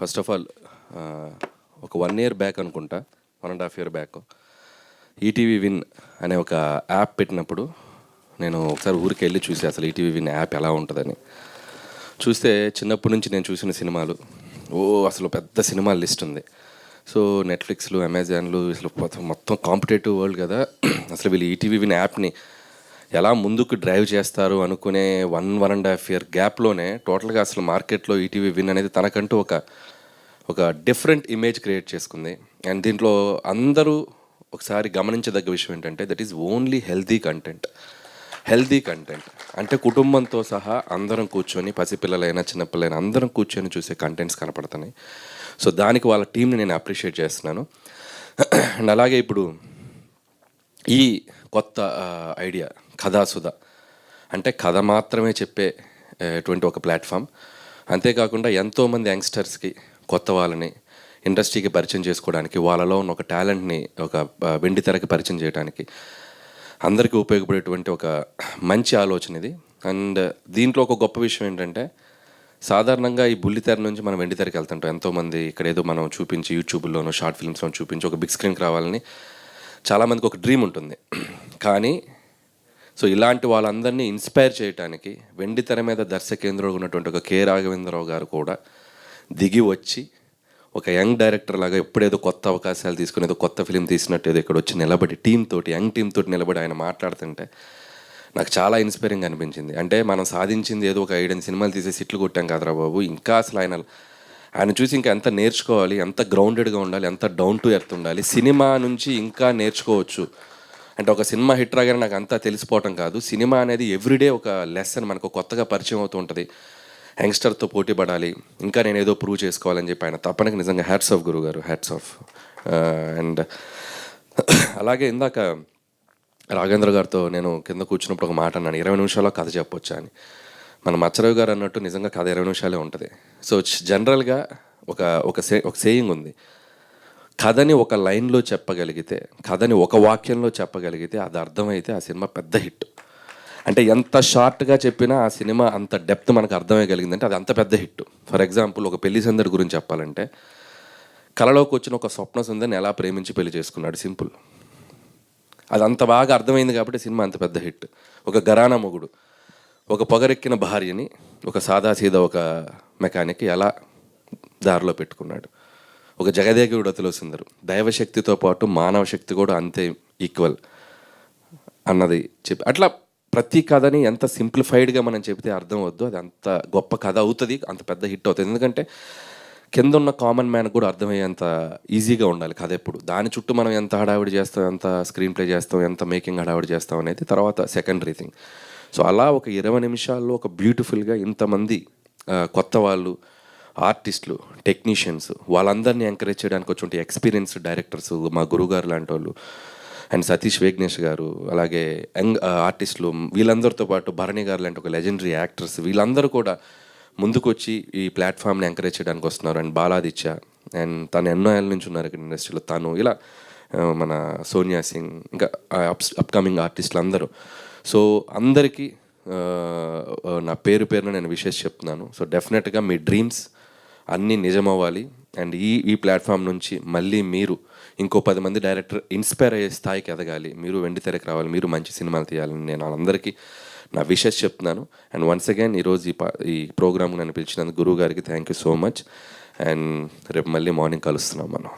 First of all ఒక 1 year back అనుకుంటా, 1.5 year back ETV win అనే ఒక యాప్ పెట్టినప్పుడు నేను ఒకసారి ఊరికి వెళ్ళి చూసి అసలు ఈటీవీ విన్ యాప్ ఎలా ఉంటుందని చూస్తే చిన్నప్పటి నుంచి నేను చూసిన సినిమాలు అసలు పెద్ద సినిమాల లిస్ట్ ఉంది. సో నెట్ఫ్లిక్స్లు, అమెజాన్లు అసలు మొత్తం కాంపిటేటివ్ వరల్డ్ కదా. అసలు వీళ్ళు ఈటీవీ విన్ యాప్ని ఎలా ముందుకు డ్రైవ్ చేస్తారు అనుకునే 1.5 year గ్యాప్లోనే టోటల్గా అసలు మార్కెట్లో ఈటీవీ విన్ అనేది తనకంటూ ఒక డిఫరెంట్ ఇమేజ్ క్రియేట్ చేసుకుంది. అండ్ దీంట్లో అందరూ ఒకసారి గమనించదగ్గ విషయం ఏంటంటే that is only healthy content అంటే కుటుంబంతో సహా అందరం కూర్చొని, పసిపిల్లలైనా చిన్నపిల్లలైనా అందరం కూర్చొని చూసే కంటెంట్స్ కనపడుతున్నాయి. సో దానికి వాళ్ళ టీంని నేను అప్రిషియేట్ చేస్తున్నాను. అండ్ అలాగే ఇప్పుడు ఈ కొత్త ఐడియా కథాసుధ అంటే కథ మాత్రమే చెప్పేటువంటి ఒక ప్లాట్ఫామ్. అంతేకాకుండా ఎంతోమంది యంగ్స్టర్స్కి, కొత్త వాళ్ళని ఇండస్ట్రీకి పరిచయం చేసుకోవడానికి, వాళ్ళలో ఉన్న ఒక టాలెంట్ని ఒక వెండి తెరకి పరిచయం చేయడానికి అందరికీ ఉపయోగపడేటువంటి ఒక మంచి ఆలోచన ఇది. అండ్ దీంట్లో ఒక గొప్ప విషయం ఏంటంటే సాధారణంగా ఈ బుల్లితెర నుంచి మనం వెండి తెరకి వెళ్తుంటాం. ఎంతోమంది ఇక్కడ ఏదో మనం చూపించి యూట్యూబ్లోనో షార్ట్ ఫిల్మ్స్లో చూపించి ఒక బిగ్ స్క్రీన్కి రావాలని చాలామందికి ఒక డ్రీమ్ ఉంటుంది. కానీ సో ఇలాంటి వాళ్ళందరినీ ఇన్స్పైర్ చేయడానికి వెండి తెర మీద దర్శకేంద్రుడు ఉన్నటువంటి ఒక కె రాఘవేంద్రరావు గారు కూడా దిగి వచ్చి ఒక యంగ్ డైరెక్టర్ లాగా ఎప్పుడేదో కొత్త అవకాశాలు తీసుకుని ఏదో కొత్త ఫిలిం తీసినట్టు ఏదో ఇక్కడ వచ్చి నిలబడి యంగ్ టీమ్ తోటి నిలబడి ఆయన మాట్లాడుతుంటే నాకు చాలా ఇన్స్పైరింగ్ అనిపించింది. అంటే మనం సాధించింది ఏదో ఒక 5 సినిమాలు తీసే సిట్లు కొట్టాం కదరా బాబు, ఇంకా అసలు ఆయన చూసి ఇంకా ఎంత నేర్చుకోవాలి, ఎంత గ్రౌండెడ్గా ఉండాలి, ఎంత డౌన్ టు ఎర్త్ ఉండాలి, సినిమా నుంచి ఇంకా నేర్చుకోవచ్చు. అంటే ఒక సినిమా హిట్ రాగానే నాకు అంతా తెలిసిపోవటం కాదు, సినిమా అనేది ఎవ్రీడే ఒక లెసన్ మనకు కొత్తగా పరిచయం అవుతూ ఉంటుంది. యంగ్స్టర్తో పోటీ పడాలి, ఇంకా నేను ఏదో ప్రూవ్ చేసుకోవాలని చెప్పి ఆయన తప్పనకి నిజంగా హ్యాట్స్ ఆఫ్ గురుగారు, హ్యాట్స్ ఆఫ్. అండ్ అలాగే ఇందాక రాఘవేంద్ర గారితో నేను కింద కూర్చున్నప్పుడు ఒక మాట అన్నాను, 20 నిమిషాల్లో కథ చెప్పొచ్చా అని. మన మచ్చరావు గారు అన్నట్టు నిజంగా కథ 20 నిమిషాలే ఉంటుంది. సో జనరల్గా ఒక సేయింగ్ ఉంది, కథని ఒక లైన్లో చెప్పగలిగితే, కథని ఒక వాక్యంలో చెప్పగలిగితే, అది అర్థమైతే ఆ సినిమా పెద్ద హిట్. అంటే ఎంత షార్ట్గా చెప్పినా ఆ సినిమా అంత డెప్త్ మనకు అర్థమయ్యగలిగిందంటే అది అంత పెద్ద హిట్. ఫర్ ఎగ్జాంపుల్ ఒక పెళ్లి సందడి గురించి చెప్పాలంటే, కళలోకి వచ్చిన ఒక స్వప్న సుందరిని ఎలా ప్రేమించి పెళ్లి చేసుకున్నాడు, సింపుల్. అది అంత బాగా అర్థమైంది కాబట్టి సినిమా అంత పెద్ద హిట్. ఒక ఘరానా మొగుడు ఒక పొగరెక్కిన భార్యని ఒక సాదాసీదా ఒక మెకానిక్ ఎలా దారిలో పెట్టుకున్నాడు. ఒక జగదేగుడు అతిలో సుందరు, దైవశక్తితో పాటు మానవ శక్తి కూడా అంతే ఈక్వల్ అన్నది చెప్పి, అట్లా ప్రతి కథని ఎంత సింప్లిఫైడ్గా మనం చెబితే అర్థం అవద్దు, అది అంత గొప్ప కథ అవుతుంది, అంత పెద్ద హిట్ అవుతుంది. ఎందుకంటే కింద ఉన్న కామన్ మ్యాన్ కూడా అర్థమయ్యేంత ఈజీగా ఉండాలి కథ. ఎప్పుడు దాని చుట్టూ మనం ఎంత హడావిడి చేస్తాం, ఎంత స్క్రీన్ ప్లే చేస్తాం, ఎంత మేకింగ్ హడావిడి చేస్తాం అనేది తర్వాత సెకండరీ థింగ్. సో అలా ఒక 20 నిమిషాల్లో ఒక బ్యూటిఫుల్గా ఇంతమంది కొత్త వాళ్ళు, ఆర్టిస్టులు, టెక్నీషియన్స్, వాళ్ళందరినీ ఎంకరేజ్ చేయడానికి వచ్చి ఎక్స్పీరియన్స్ డైరెక్టర్స్, మా గురుగారు లాంటి వాళ్ళు, అండ్ సతీష్ వేగ్నేష్ గారు, అలాగే యంగ్ ఆర్టిస్టులు, వీళ్ళందరితో పాటు భరణి గారు లాంటి ఒక లెజెండరీ యాక్టర్స్, వీళ్ళందరూ కూడా ముందుకు వచ్చి ఈ ప్లాట్ఫామ్ని ఎంకరేజ్ చేయడానికి వస్తున్నారు. అండ్ బాలాదిత్య, అండ్ తను ఎన్నో ఏళ్ళ నుంచి ఉన్నారు ఇక్కడ ఇండస్ట్రీలో, తను ఇలా మన సోనియా సింగ్, ఇంకా అప్కమింగ్ ఆర్టిస్టులు అందరూ. సో అందరికీ నా పేరున నేను విషెస్ చెప్తున్నాను. సో డెఫినెట్గా మీ డ్రీమ్స్ అన్నీ నిజమవ్వాలి. అండ్ ఈ ప్లాట్ఫామ్ నుంచి మళ్ళీ మీరు ఇంకో 10 మంది డైరెక్టర్ ఇన్స్పైర్ అయ్యే స్థాయికి ఎదగాలి, మీరు వెండి తెరకి రావాలి, మీరు మంచి సినిమాలు తీయాలని నేను వాళ్ళందరికీ నా విషెస్ చెప్తున్నాను. అండ్ వన్స్ అగైన్ ఈరోజు ఈ ప్రోగ్రామ్ నన్ను పిలిచినందుకు గురువు గారికి thank you so much. And రేపు మళ్ళీ మార్నింగ్ కలుస్తున్నాం మనం.